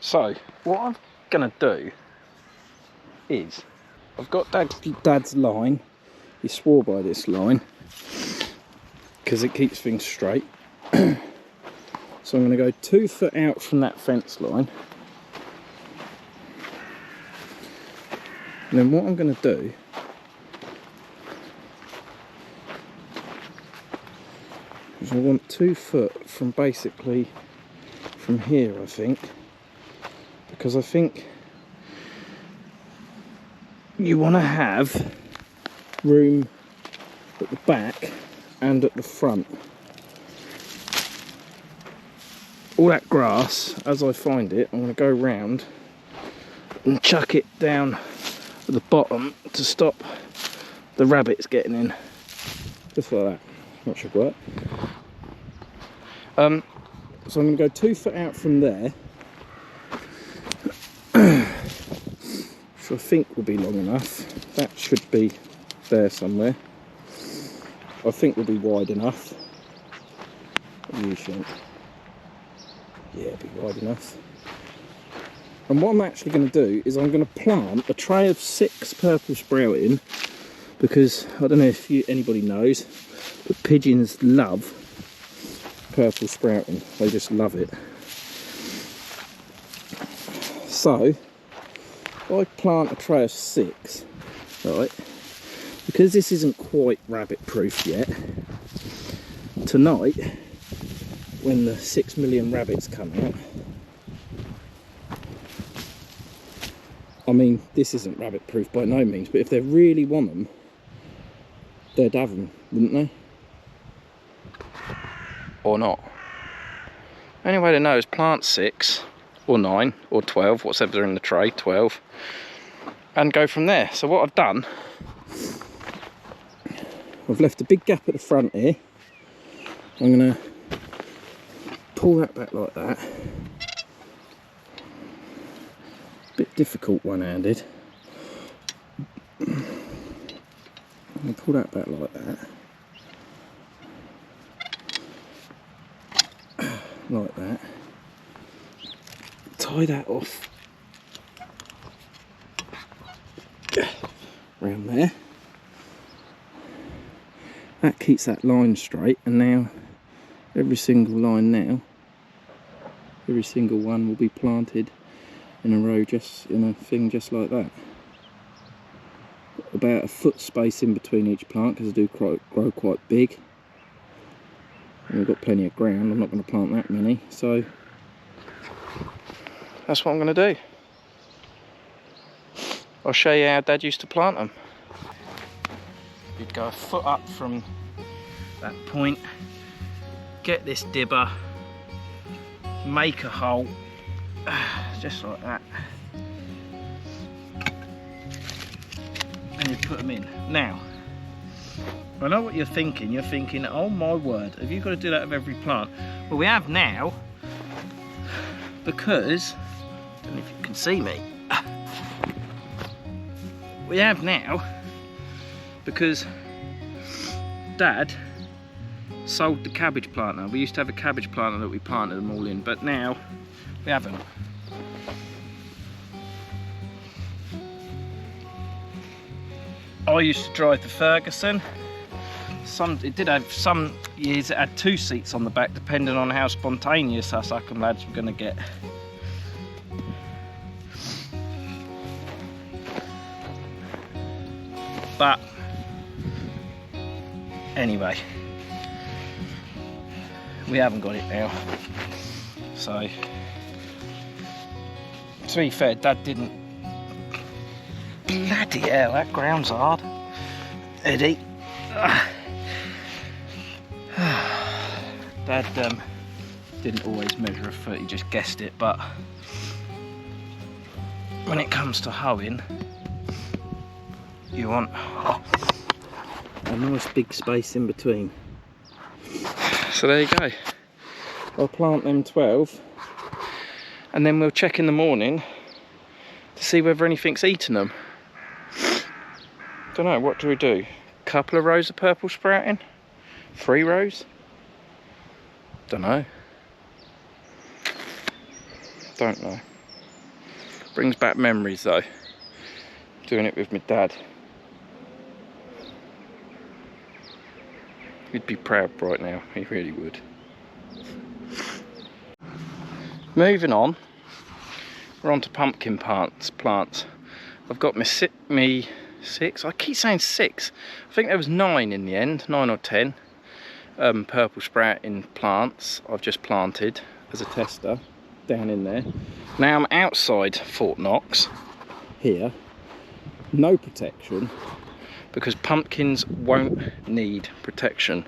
So what I'm gonna do is, I've got Dad's line. He swore by this line because it keeps things straight. So I'm going to go 2 foot out from that fence line. And then what I'm going to do is I want 2 foot from basically from here, I think, because I think you want to have room at the back and at the front. All that grass, as I find it, I'm going to go round and chuck it down at the bottom to stop the rabbits getting in. Just like that. That should work. So I'm going to go 2 foot out from there, which I think will be long enough. That should be there somewhere. I think will be wide enough. What do you think? Yeah, it'll be wide enough. And what I'm actually going to do is I'm going to plant a tray of 6 purple sprouting, because I don't know if anybody knows, but pigeons love purple sprouting. They just love it. So if I plant a tray of 6, right, because this isn't quite rabbit proof yet, tonight when the 6 million rabbits come out, I mean, this isn't rabbit proof by no means, but if they really want them, they'd have them, wouldn't they? Or not. Only way to know is plant 6 or 9 or 12, whatever's in the tray, 12, and go from there. So what I've done, I've left a big gap at the front here. I'm going to pull that back like that. Bit difficult one-handed. I'm going to pull that back like that. Like that. Tie that off around there. That keeps that line straight, and now every single line now, every single one will be planted in a row, just in a thing just like that. About a foot space in between each plant, because they do grow quite big. And we've got plenty of ground. I'm not going to plant that many, so that's what I'm going to do. I'll show you how Dad used to plant them. You'd go a foot up from that point, get this dibber, make a hole, just like that, and you put them in. Now, I know what you're thinking. You're thinking, oh my word, have you got to do that with every plant? Well, we have now, because, I don't know if you can see me, we have now, because Dad sold the cabbage planter. We used to have a cabbage planter that we planted them all in, but now we haven't. I used to drive the Ferguson. It did have some years it had 2 seats on the back, depending on how spontaneous us Uckham lads were going to get. But anyway, we haven't got it now. So to be fair, Dad didn't. Bloody hell, that ground's hard, Eddie. Dad didn't always measure a foot, he just guessed it, but when it comes to hoeing, you want a nice big space in between. So there you go. I'll plant them 12, and then we'll check in the morning to see whether anything's eaten them. Don't know, what do we do? Couple of rows of purple sprouting? 3 rows? Don't know. Brings back memories though, doing it with my dad. He'd be proud right now, he really would. Moving on, we're on to pumpkin plants. I've got my six, I keep saying 6, I think there was 9 in the end, 9 or 10 purple sprouting plants I've just planted as a tester down in there. Now I'm outside Fort Knox here, no protection, because pumpkins won't need protection.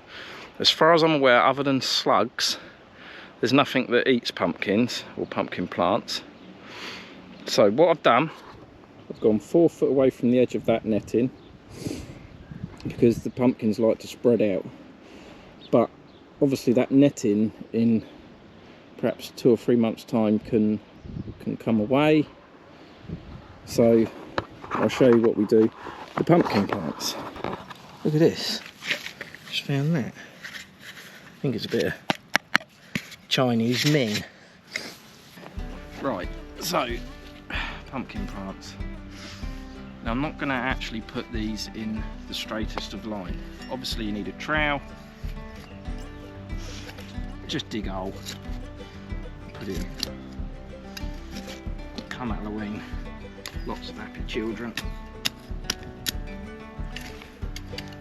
As far as I'm aware, other than slugs, there's nothing that eats pumpkins or pumpkin plants. So what I've done, I've gone 4 foot away from the edge of that netting because the pumpkins like to spread out. But obviously that netting in perhaps 2 or 3 months time can come away. So I'll show you what we do. The pumpkin plants. Look at this. Just found that. I think it's a bit of Chinese Ming. Right, so pumpkin plants. Now I'm not going to actually put these in the straightest of line. Obviously you need a trowel. Just dig a hole. Put it in. Come Halloween. Lots of happy children.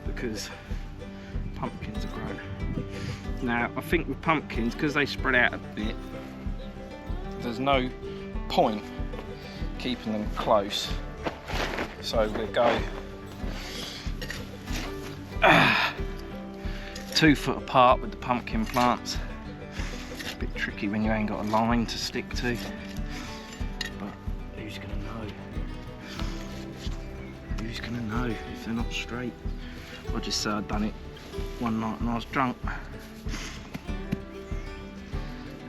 Because pumpkins are grown. Now I think with pumpkins, because they spread out a bit, there's no point keeping them close. So we'll go 2 foot apart with the pumpkin plants. It's a bit tricky when you ain't got a line to stick to, but who's gonna know? Who's gonna know if they're not straight? I just said I'd done it one night when I was drunk.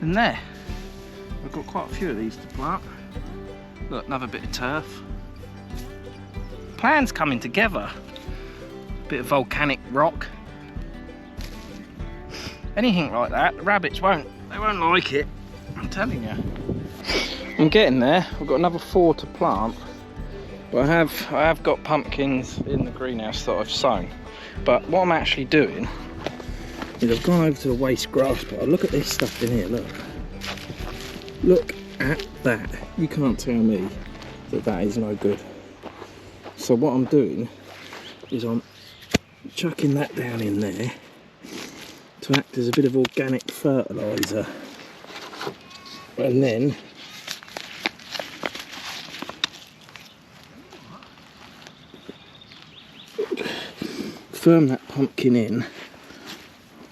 And there, I've got quite a few of these to plant. Look, another bit of turf. Plans coming together. Bit of volcanic rock. Anything like that, the rabbits won't like it. I'm telling you. I'm getting there. I've got another 4 to plant. But I have got pumpkins in the greenhouse that I've sown. But what I'm actually doing is I've gone over to the waste grass pile. Look at this stuff in here, look. Look at that. You can't tell me that that is no good. So what I'm doing is I'm chucking that down in there to act as a bit of organic fertiliser. And then firm that pumpkin in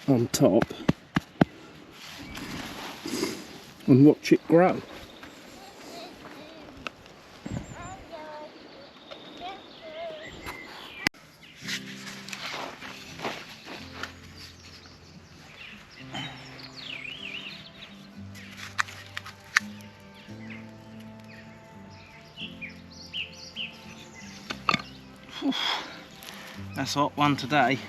on top and watch it grow. That's hot one today,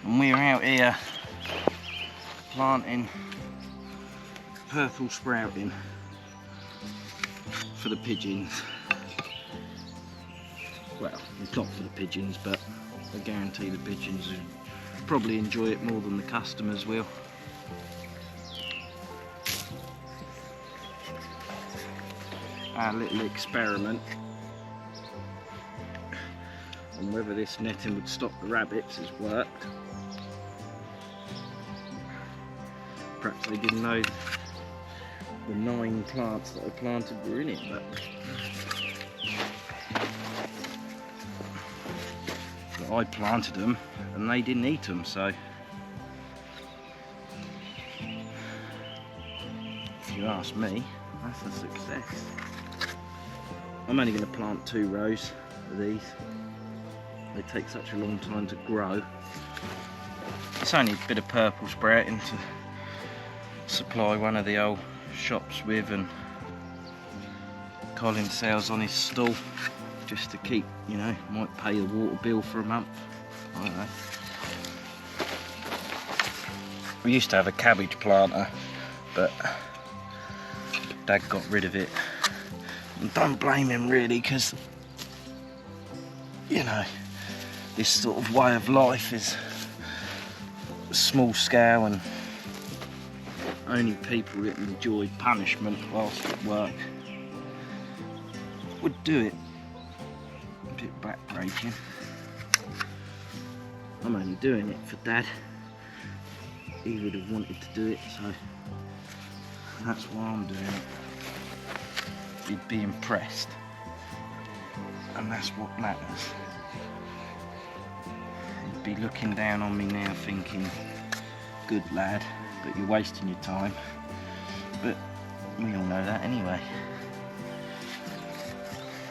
and we're out here planting purple sprouting for the pigeons. Well, it's not for the pigeons, but I guarantee the pigeons will probably enjoy it more than the customers will. Our little experiment on whether this netting would stop the rabbits has worked. Perhaps they didn't know the 9 plants that I planted were in it, but I planted them and they didn't eat them, so if you ask me, that's a success. I'm only going to plant 2 rows of these. They take such a long time to grow. It's only a bit of purple sprouting to supply one of the old shops with, and Colin sells on his stall just to keep, you know, might pay the water bill for a month. I don't know. We used to have a cabbage planter, but Dad got rid of it And don't blame him really, because, you know, this sort of way of life is small scale, and only people that enjoy punishment whilst at work would do it. A bit backbreaking. I'm only doing it for Dad. He would have wanted to do it, so that's why I'm doing it. He'd be impressed, and that's what matters. He'd be looking down on me now thinking, good lad, but you're wasting your time. But we all know that anyway.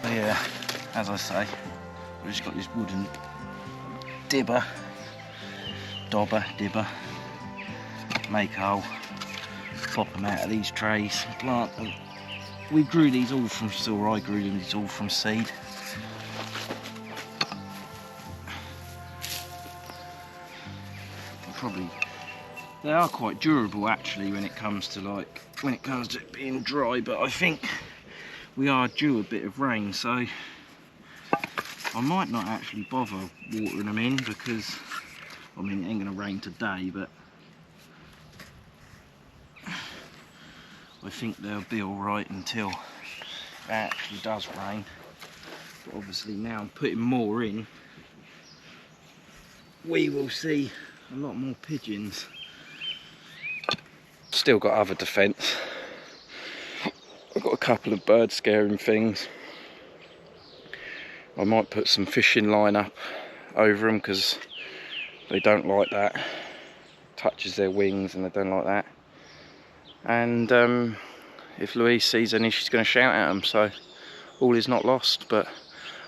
But yeah, as I say, we've just got this wooden dibber, make a hole, pop them out of these trays and plant them. We grew these all from, I grew these all from seed. They are quite durable actually when it comes to it being dry, but I think we are due a bit of rain, so I might not actually bother watering them in, because I mean, it ain't gonna rain today, but I think they'll be alright until it actually does rain. But obviously now I'm putting more in, we will see a lot more pigeons. Still got other defence. I've got a couple of bird scaring things. I might put some fishing line up over them, because they don't like that. Touches their wings and they don't like that. And if Louise sees any, she's going to shout at them, so all is not lost. But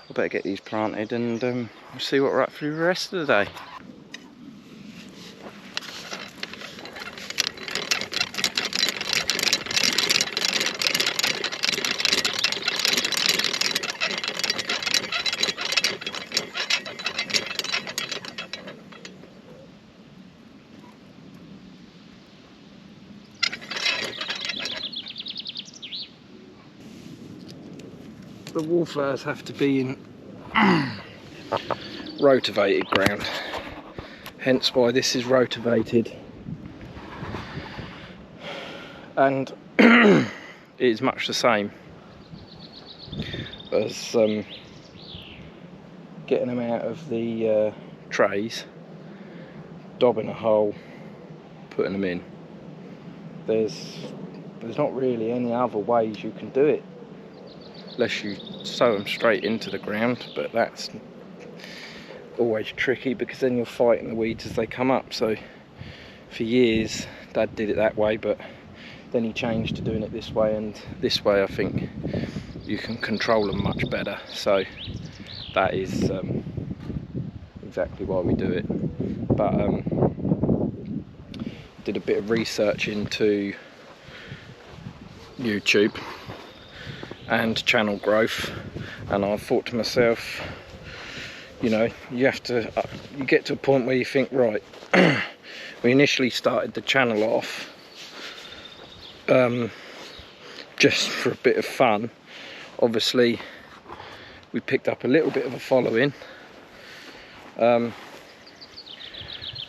I better get these planted, and we'll see what we're up for the rest of the day. The wallflowers have to be in rotivated ground, hence why this is rotivated, and it is much the same as getting them out of the trays, dobbing a hole, putting them in. There's not really any other ways you can do it, unless you sow them straight into the ground, but that's always tricky, because then you're fighting the weeds as they come up. So for years Dad did it that way, but then he changed to doing it this way, and this way I think you can control them much better. So that is exactly why we do it. But did a bit of research into YouTube and channel growth, and I thought to myself, you know, you get to a point where you think, right, we initially started the channel off just for a bit of fun. Obviously we picked up a little bit of a following, and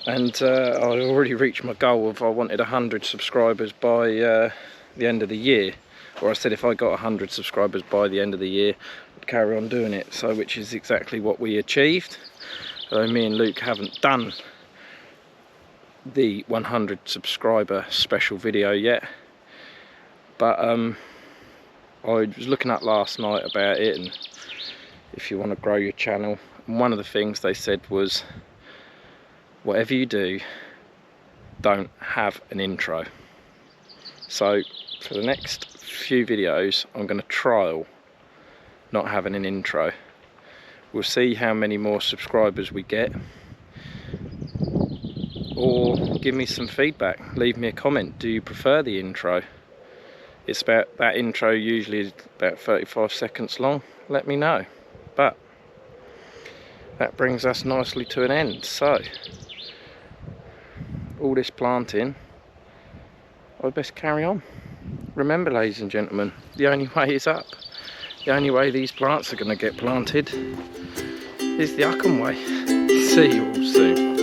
I already reached my goal of, I wanted 100 subscribers by the end of the year. Or I said if I got 100 subscribers by the end of the year, I'd carry on doing it. So, which is exactly what we achieved. Though me and Luke haven't done the 100 subscriber special video yet. But I was looking up last night about it, and if you want to grow your channel, and one of the things they said was, whatever you do, don't have an intro. So for the next few videos I'm going to trial not having an intro. We'll see how many more subscribers we get, or give me some feedback, leave me a comment. Do you prefer the intro? It's about, that intro usually is about 35 seconds long. Let me know. But that brings us nicely to an end. So all this planting, I'd best carry on. Remember, ladies and gentlemen, the only way is up. The only way these plants are going to get planted is the Uckham way. See you all soon.